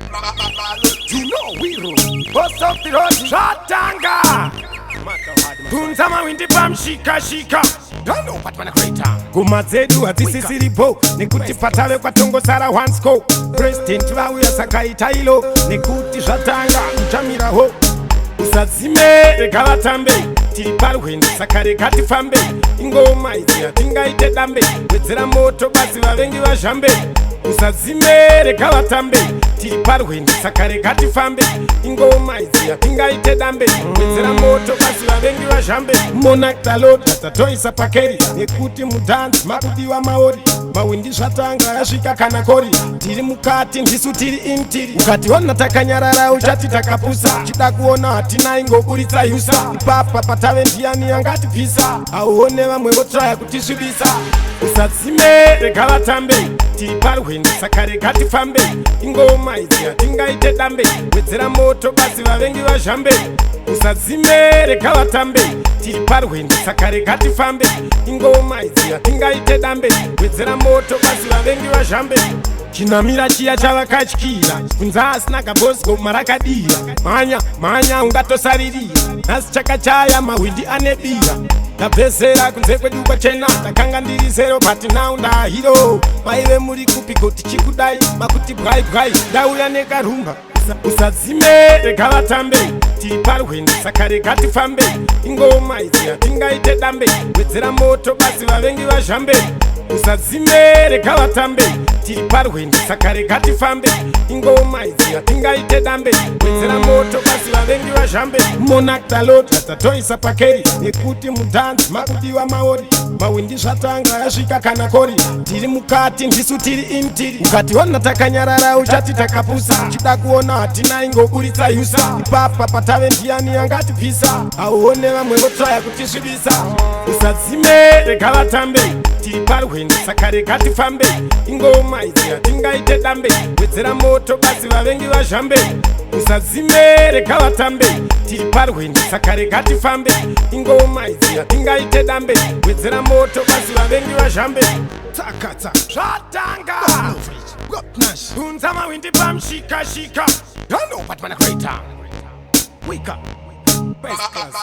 You know we rule. Bust up the road, Shatanga. Punza mawindi pamshika shika. Don't know what man a creator. Guma zedu hatisisiripo. Nikuti patale kwa tongo sara one scope. President wawe sakaita ilo. Nikuti Shatanga mchamira ho. Usazime rekalatambe. Tiriparu hindi sakare kati fambe. Ingoma izi atinga ite dambe. Wezera moto basi wavengi wa jambe. Usazime rekalatambe. Tiriparu hindi sakare kati fambe. Ingoma izi atinga ite dambe. Wezera moto basi wavengi wa jambe. Monakta load tatoi sapakeri. Nekuti mudansi makudi wa maori. Mawindi Shatanga yashika kanakori. Tiri mukati ndisu tiri intiri. Ukati wana takanyarara uchati takapusa. Chida kuona hatina ingo kuritsa yusa. Ipapa patave ndiani yangati pisa. Auone vamwe votraya kutisvibisa. Usazime rekalatambe. Tiriparu hindi sakare kati fambe. Ingoma izi atingaite dambe. Wedzera moto basi vavengi vazhambe. Usazime rekalatambe. Tiriparu hindi sakare kati fambe. Ingoma izi atingaite dambe. Wedzera moto basi vavengi vazhambe. Chinamira chiya chavakatyira. Kunza asina kabosgo marakadira. Manya ungatosaririra. Nasi chakachaya mawindi anebira. Ndabvezera kunze kwedu kwachena. Ndakanga ndiri zero but now ndahiro. Maive muri kupi goti chikudai. Makuti bwai ndauya nekarumba. Usazime rekalatambe. Tiriparu hindi sakare kati fambe. Ingoma izi atingaite dambe. Wedzera moto basi vavengi vazhambe. Usazime rekalatambe. Tiriparu hindi sakare kati fambe. Ingoma izi atingaite dambe. Wedzera moto basi vavengi vazhambe. Monakta load tatoi sapakeri. Nekuti mudansi makudi wa maori. Mawindi Shatanga yashika kanakori. Tiri mukati ndisu tiri intiri. Ukati wana takanyarara uchati takapusa. Chida kuona hatina ingo kuritsa yusa. Ipapa patave ndiani yangati pisa. Auone vamwe votraya kutisvibisa. Usazime rekalatambe. Tiriparu hindi sakare kati fambe. Ingoma izi atingaite dambe. Wedzera moto basi vavengi vazhambe. Usazime rekalatambe. Tiriparu hindi sakare kati fambe. Ingoma izi atingaite dambe. Wedzera moto basi vavengi vazhambe. Takata Shatanga. Punza mawindi pamshika shika. Don't know what man a creator. Wake up. Best class.